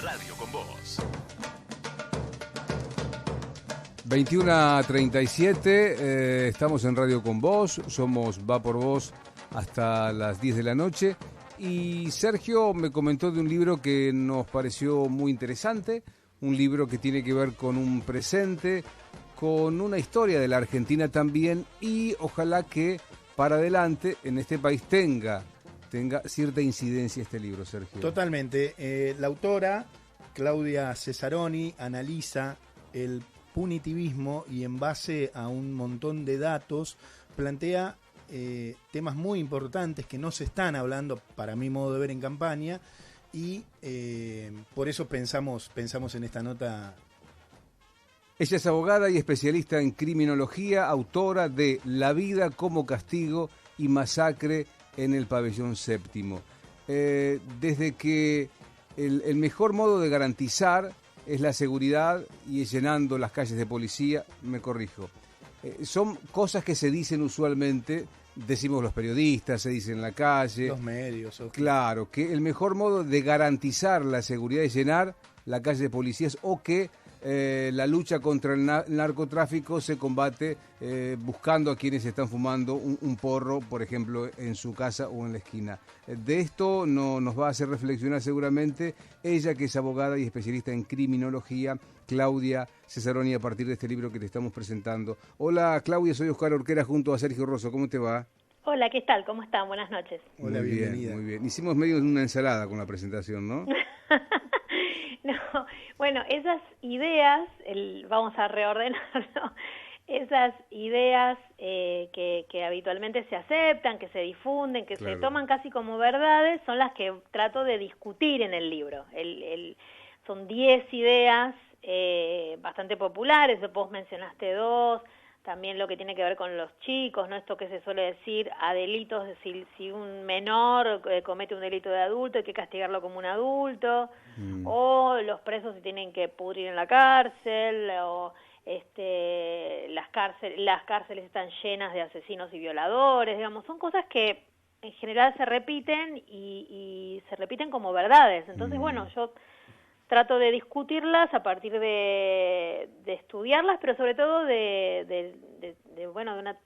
Radio con Vos. 21:37, estamos en Radio con Vos, somos Va por Vos hasta las 10 de la noche y Sergio me comentó de un libro que nos pareció muy interesante, un libro que tiene que ver con un presente, con una historia de la Argentina también y ojalá que para adelante en este país tenga cierta incidencia este libro, Sergio. Totalmente. La autora, Claudia Cesaroni, analiza el punitivismo y en base a un montón de datos plantea temas muy importantes que no se están hablando, para mi modo de ver, en campaña y por eso pensamos en esta nota. Ella es abogada y especialista en criminología, autora de La vida como castigo y masacre en el pabellón séptimo. Desde que el mejor modo de garantizar es la seguridad y llenando las calles de policía, me corrijo. Son cosas que se dicen usualmente, decimos los periodistas, se dice en la calle. Los medios. Okay. Claro, que el mejor modo de garantizar la seguridad es llenar la calle de policías o que la lucha contra el narcotráfico se combate buscando a quienes están fumando un porro, por ejemplo, en su casa o en la esquina. De esto nos va a hacer reflexionar seguramente ella, que es abogada y especialista en criminología, Claudia Cesaroni, a partir de este libro que te estamos presentando. Hola, Claudia, soy Oscar Orquera junto a Sergio Rosso. ¿Cómo te va? Hola, ¿qué tal? ¿Cómo están? Buenas noches. Hola, muy bienvenida. Bien, muy bien. Hicimos medio una ensalada con la presentación, ¿no? No, bueno, esas ideas, vamos a reordenarlo, esas ideas que habitualmente se aceptan, que se difunden, que claro, se toman casi como verdades, son las que trato de discutir en el libro. Son 10 ideas bastante populares, vos mencionaste 2, también lo que tiene que ver con los chicos, ¿no? Esto que se suele decir a delitos, si un menor comete un delito de adulto hay que castigarlo como un adulto, o los presos se tienen que pudrir en la cárcel, o las cárceles están llenas de asesinos y violadores, digamos, son cosas que en general se repiten y se repiten como verdades. Entonces, bueno, yo trato de discutirlas a partir de estudiarlas, pero sobre todo de una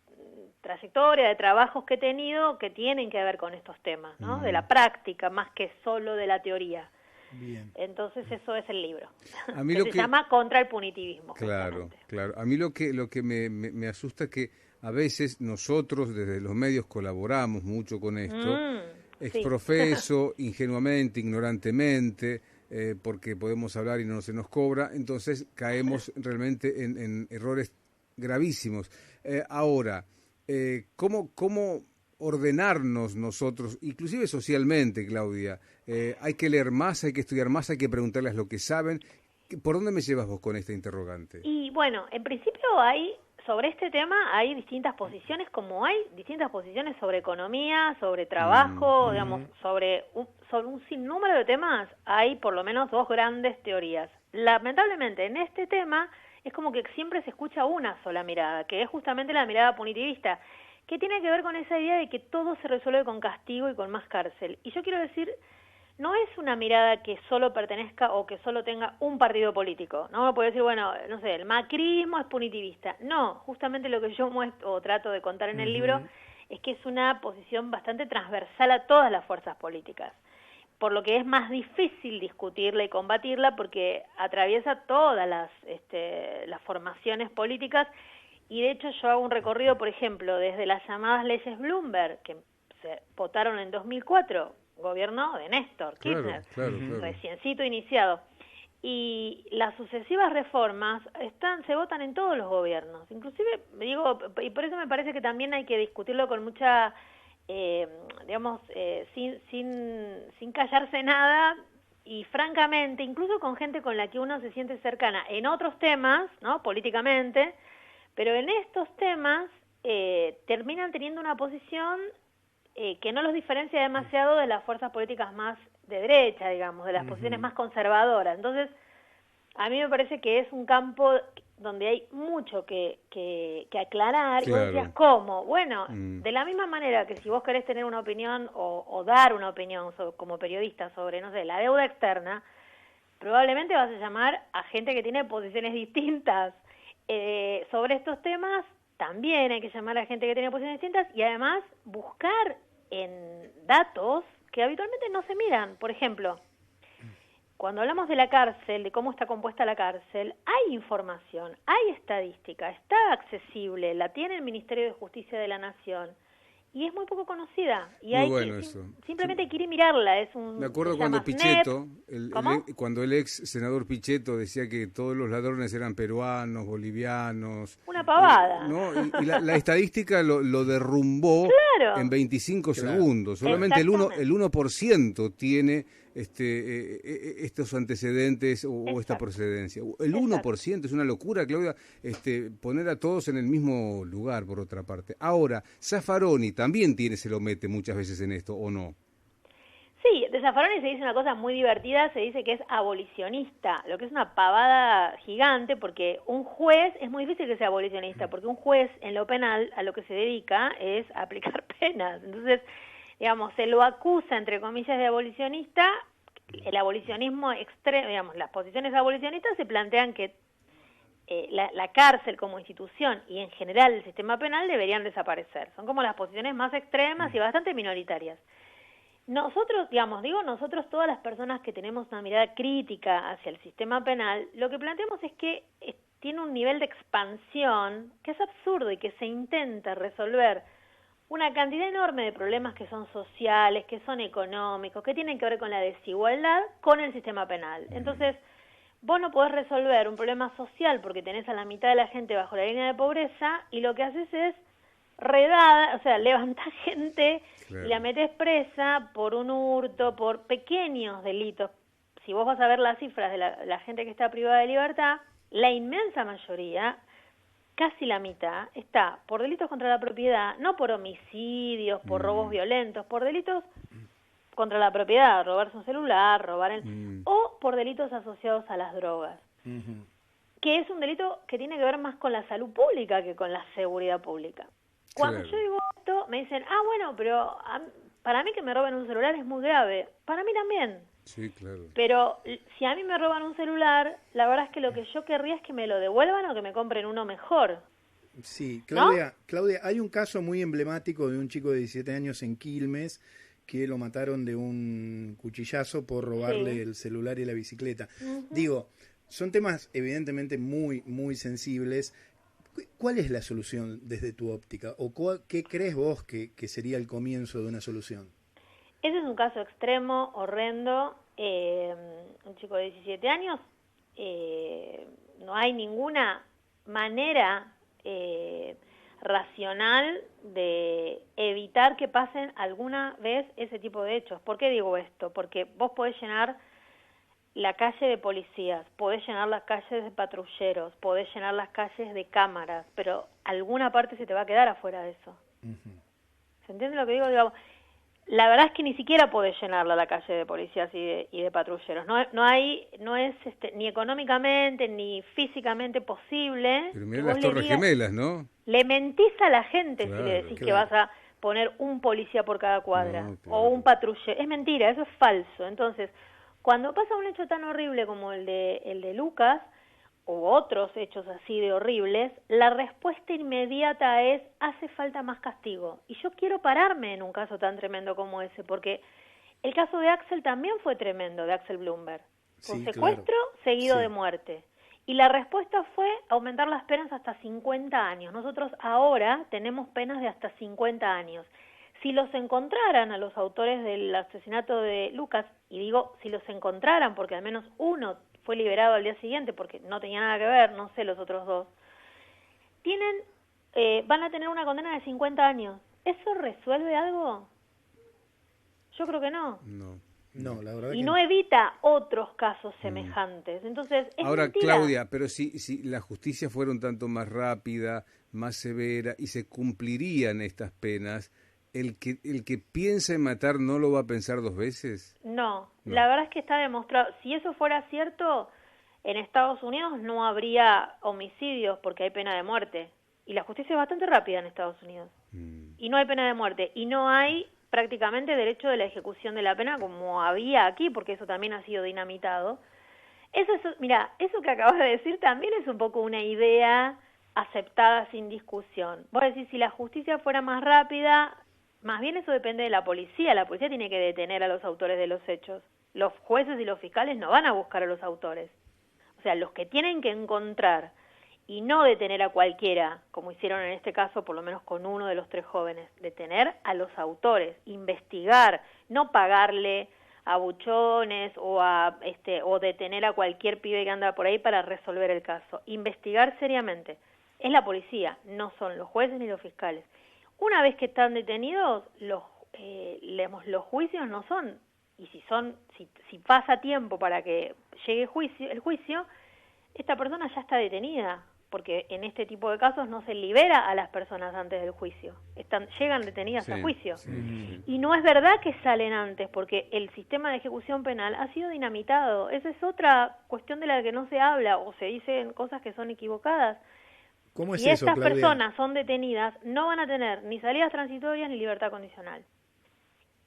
trayectoria, de trabajos que he tenido que tienen que ver con estos temas, ¿no? De la práctica, más que solo de la teoría. Bien. Entonces eso es el libro, A mí se llama Contra el punitivismo. Claro, justamente. claro. A mí lo que me asusta es que a veces nosotros desde los medios colaboramos mucho con esto, exprofeso, sí. ingenuamente, ignorantemente, porque podemos hablar y no se nos cobra, entonces caemos realmente en errores gravísimos. Ahora, ¿cómo ordenarnos nosotros, inclusive socialmente, Claudia? Hay que leer más, hay que estudiar más, hay que preguntarles lo que saben. ¿Por dónde me llevas vos con esta interrogante? Y bueno, en principio sobre este tema hay distintas posiciones, como hay distintas posiciones sobre economía, sobre trabajo, digamos, sobre un sinnúmero de temas hay por lo menos 2 grandes teorías. Lamentablemente en este tema es como que siempre se escucha una sola mirada, que es justamente la mirada punitivista, que tiene que ver con esa idea de que todo se resuelve con castigo y con más cárcel. Y yo quiero decir, no es una mirada que solo pertenezca o que solo tenga un partido político, ¿no? Puede decir, bueno, no sé, el macrismo es punitivista. No, justamente lo que yo muestro o trato de contar en el libro es que es una posición bastante transversal a todas las fuerzas políticas, por lo que es más difícil discutirla y combatirla porque atraviesa todas las formaciones políticas. Y de hecho yo hago un recorrido, por ejemplo, desde las llamadas leyes Bloomberg, que se votaron en 2004, gobierno de Néstor Kirchner, claro. reciencito iniciado, y las sucesivas reformas se votan en todos los gobiernos, inclusive, digo, y por eso me parece que también hay que discutirlo con mucha, sin callarse nada, y francamente, incluso con gente con la que uno se siente cercana en otros temas, ¿no? Políticamente, pero en estos temas terminan teniendo una posición que no los diferencia demasiado de las fuerzas políticas más de derecha, digamos, de las posiciones más conservadoras. Entonces, a mí me parece que es un campo donde hay mucho que aclarar. Claro. Y vos decías, ¿cómo? Bueno, de la misma manera que si vos querés tener una opinión o dar una opinión como periodista sobre, no sé, la deuda externa, probablemente vas a llamar a gente que tiene posiciones distintas sobre estos temas. También hay que llamar a gente que tiene posiciones distintas y además buscar en datos que habitualmente no se miran. Por ejemplo, cuando hablamos de la cárcel, de cómo está compuesta la cárcel, hay información, hay estadística, está accesible, la tiene el Ministerio de Justicia de la Nación y es muy poco conocida. Y Muy hay bueno que, eso. simplemente hay que ir y mirarla. Me acuerdo cuando Pichetto, cuando el ex senador Pichetto decía que todos los ladrones eran peruanos, bolivianos. Una pavada. ¿No? Y la estadística lo derrumbó en 25 segundos. Solamente el 1% tiene estos antecedentes o esta procedencia. El 1% es una locura, Claudia, poner a todos en el mismo lugar, por otra parte. Ahora, Zaffaroni también se lo mete muchas veces en esto, ¿o no? Sí, de Zaffaroni se dice una cosa muy divertida, se dice que es abolicionista, lo que es una pavada gigante, porque un juez, es muy difícil que sea abolicionista, porque un juez en lo penal a lo que se dedica es a aplicar penas. Entonces, digamos, se lo acusa, entre comillas, de abolicionista. El abolicionismo extremo, digamos, las posiciones abolicionistas se plantean que la cárcel como institución y en general el sistema penal deberían desaparecer. Son como las posiciones más extremas y bastante minoritarias. Nosotros, nosotros todas las personas que tenemos una mirada crítica hacia el sistema penal, lo que planteamos es que tiene un nivel de expansión que es absurdo y que se intenta resolver una cantidad enorme de problemas que son sociales, que son económicos, que tienen que ver con la desigualdad con el sistema penal. Entonces, vos no podés resolver un problema social porque tenés a la mitad de la gente bajo la línea de pobreza y lo que haces es levantás gente y la metés presa por un hurto, por pequeños delitos. Si vos vas a ver las cifras de la gente que está privada de libertad, la inmensa mayoría, casi la mitad, está por delitos contra la propiedad, no por homicidios, por robos violentos, por delitos contra la propiedad, robarse un celular, o por delitos asociados a las drogas, que es un delito que tiene que ver más con la salud pública que con la seguridad pública. Cuando yo digo esto, me dicen, bueno, pero para mí que me roben un celular es muy grave. Para mí también. Sí, claro. Pero si a mí me roban un celular, la verdad es que lo que yo querría es que me lo devuelvan o que me compren uno mejor. Sí, Claudia, hay un caso muy emblemático de un chico de 17 años en Quilmes que lo mataron de un cuchillazo por robarle el celular y la bicicleta. Digo, son temas evidentemente muy, muy sensibles. ¿Cuál es la solución desde tu óptica? ¿O qué crees vos que sería el comienzo de una solución? Ese es un caso extremo, horrendo. Un chico de 17 años. No hay ninguna manera racional de evitar que pasen alguna vez ese tipo de hechos. ¿Por qué digo esto? Porque vos podés llenar la calle de policías, podés llenar las calles de patrulleros, podés llenar las calles de cámaras, pero alguna parte se te va a quedar afuera de eso. ¿Se entiende lo que digo? Digamos, la verdad es que ni siquiera podés llenarla la calle de policías y de patrulleros. No es ni económicamente ni físicamente posible. Pero mirá las Torres Gemelas, ¿no? Le mentís a la gente si le decís que vas a poner un policía por cada cuadra o un patrullero. Es mentira, eso es falso. Entonces, cuando pasa un hecho tan horrible como el de Lucas, o otros hechos así de horribles, la respuesta inmediata es, hace falta más castigo. Y yo quiero pararme en un caso tan tremendo como ese, porque el caso de Axel también fue tremendo, de Axel Blumberg. Un secuestro seguido de muerte. Y la respuesta fue aumentar las penas hasta 50 años. Nosotros ahora tenemos penas de hasta 50 años. Si los encontraran a los autores del asesinato de Lucas, y digo si los encontraran porque al menos uno fue liberado al día siguiente porque no tenía nada que ver, no sé los otros dos, van a tener una condena de 50 años. ¿Eso resuelve algo? Yo creo que no. No, la verdad y no evita otros casos semejantes. Entonces, es ahora, mentira. Claudia, pero si la justicia fuera un tanto más rápida, más severa y se cumplirían estas penas, ¿el que piensa en matar no lo va a pensar dos veces? No, la verdad es que está demostrado. Si eso fuera cierto, en Estados Unidos no habría homicidios porque hay pena de muerte. Y la justicia es bastante rápida en Estados Unidos. Y no hay pena de muerte. Y no hay prácticamente derecho de la ejecución de la pena como había aquí, porque eso también ha sido dinamitado. Mira, eso que acabas de decir también es un poco una idea aceptada sin discusión. Vos decís, si la justicia fuera más rápida, más bien eso depende de la policía tiene que detener a los autores de los hechos. Los jueces y los fiscales no van a buscar a los autores. O sea, los que tienen que encontrar y no detener a cualquiera, como hicieron en este caso, por lo menos con uno de los 3 jóvenes, detener a los autores, investigar, no pagarle a buchones o detener a cualquier pibe que anda por ahí para resolver el caso. Investigar seriamente. Es la policía, no son los jueces ni los fiscales. Una vez que están detenidos, los juicios no son, y si pasa tiempo para que llegue el juicio, esta persona ya está detenida, porque en este tipo de casos no se libera a las personas antes del juicio, llegan detenidas a juicio. Sí. Y no es verdad que salen antes, porque el sistema de ejecución penal ha sido dinamitado. Esa es otra cuestión de la que no se habla, o se dicen cosas que son equivocadas. ¿Cómo es si eso, estas Claudia? personas son detenidas, no van a tener ni salidas transitorias ni libertad condicional.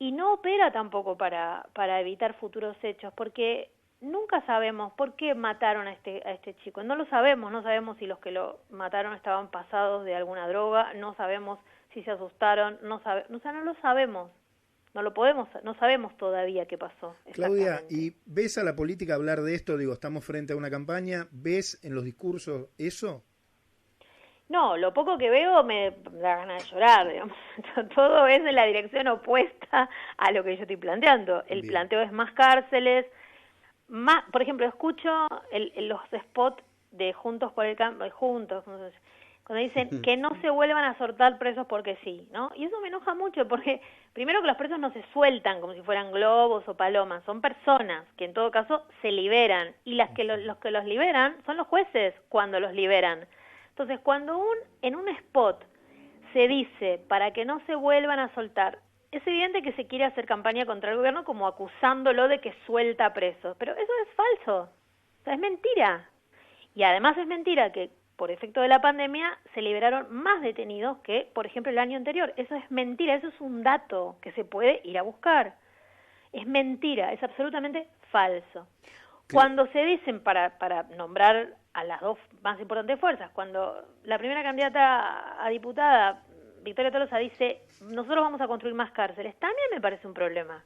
Y no opera tampoco para evitar futuros hechos, porque nunca sabemos por qué mataron a este chico. No sabemos si los que lo mataron estaban pasados de alguna droga, no sabemos si se asustaron, no lo sabemos. No sabemos todavía qué pasó. Claudia, ¿y ves a la política hablar de esto? Digo, estamos frente a una campaña, ¿ves en los discursos eso? No, lo poco que veo me da ganas de llorar, digamos. Todo es en la dirección opuesta a lo que yo estoy planteando. El planteo es más cárceles, por ejemplo, escucho los spots de Juntos por el Cambio, cuando dicen que no se vuelvan a soltar presos porque sí, ¿no? Y eso me enoja mucho porque, primero, que los presos no se sueltan como si fueran globos o palomas, son personas que en todo caso se liberan, y los que los liberan son los jueces cuando los liberan. Entonces, cuando en un spot se dice para que no se vuelvan a soltar, es evidente que se quiere hacer campaña contra el gobierno como acusándolo de que suelta presos, pero eso es falso, o sea, es mentira. Y además es mentira que por efecto de la pandemia se liberaron más detenidos que, por ejemplo, el año anterior. Eso es mentira, eso es un dato que se puede ir a buscar. Es mentira, es absolutamente falso. Cuando se dicen, para nombrar a las 2 más importantes fuerzas, cuando la primera candidata a diputada, Victoria Tolosa, dice, nosotros vamos a construir más cárceles, también me parece un problema.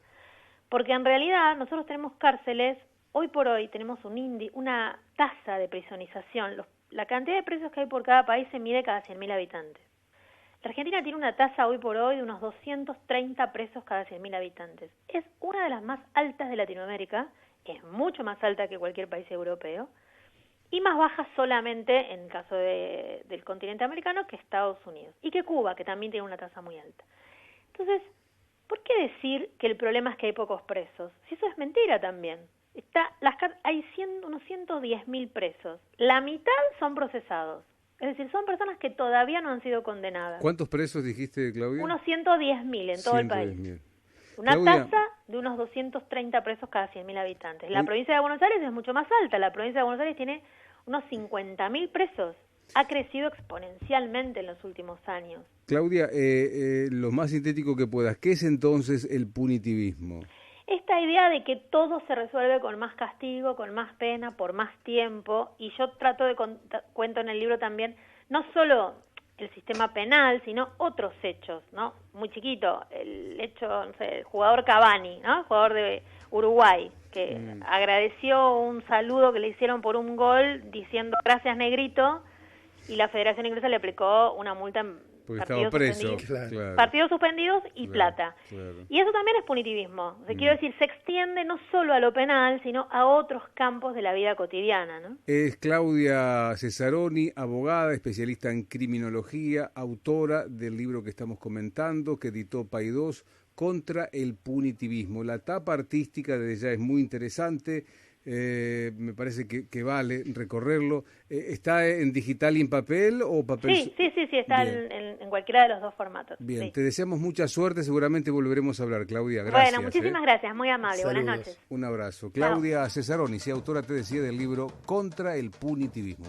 Porque en realidad nosotros tenemos cárceles, hoy por hoy tenemos una tasa de prisonización. La cantidad de presos que hay por cada país se mide cada 100.000 habitantes. La Argentina tiene una tasa hoy por hoy de unos 230 presos cada 100.000 habitantes. Es una de las más altas de Latinoamérica, es mucho más alta que cualquier país europeo, y más baja solamente en el caso del continente americano que Estados Unidos, y que Cuba, que también tiene una tasa muy alta. Entonces, ¿por qué decir que el problema es que hay pocos presos? Si eso es mentira también. Hay unos 110.000 presos, la mitad son procesados, es decir, son personas que todavía no han sido condenadas. ¿Cuántos presos dijiste, Claudia? Unos 110.000 en todo el país. Una Claudia, tasa de unos 230 presos cada 100.000 habitantes. La provincia de Buenos Aires es mucho más alta. La provincia de Buenos Aires tiene unos 50.000 presos. Ha crecido exponencialmente en los últimos años. Claudia, lo más sintético que puedas, ¿qué es entonces el punitivismo? Esta idea de que todo se resuelve con más castigo, con más pena, por más tiempo, y yo trato de cuento en el libro también, no solo el sistema penal, sino otros hechos, ¿no? Muy chiquito, el hecho, no sé, el jugador Cavani, ¿no? El jugador de Uruguay, que agradeció un saludo que le hicieron por un gol diciendo gracias negrito, y la Federación Inglesa le aplicó una multa en porque estaba preso. Claro. Partidos suspendidos y plata. Claro. Y eso también es punitivismo. O sea, quiero decir, se extiende no solo a lo penal, sino a otros campos de la vida cotidiana, ¿no? Es Claudia Cesaroni, abogada, especialista en criminología, autora del libro que estamos comentando, que editó Paidós, Contra el punitivismo. La tapa artística desde ya es muy interesante. Me parece que vale recorrerlo. ¿Está en digital y en papel o papel? Sí, está en cualquiera de los dos formatos. Bien, sí. Te deseamos mucha suerte, seguramente volveremos a hablar, Claudia. Gracias. Bueno, muchísimas gracias, muy amable. Saludos. Buenas noches. Un abrazo. Claudia Cesaroni, autora, te decía, del libro Contra el punitivismo.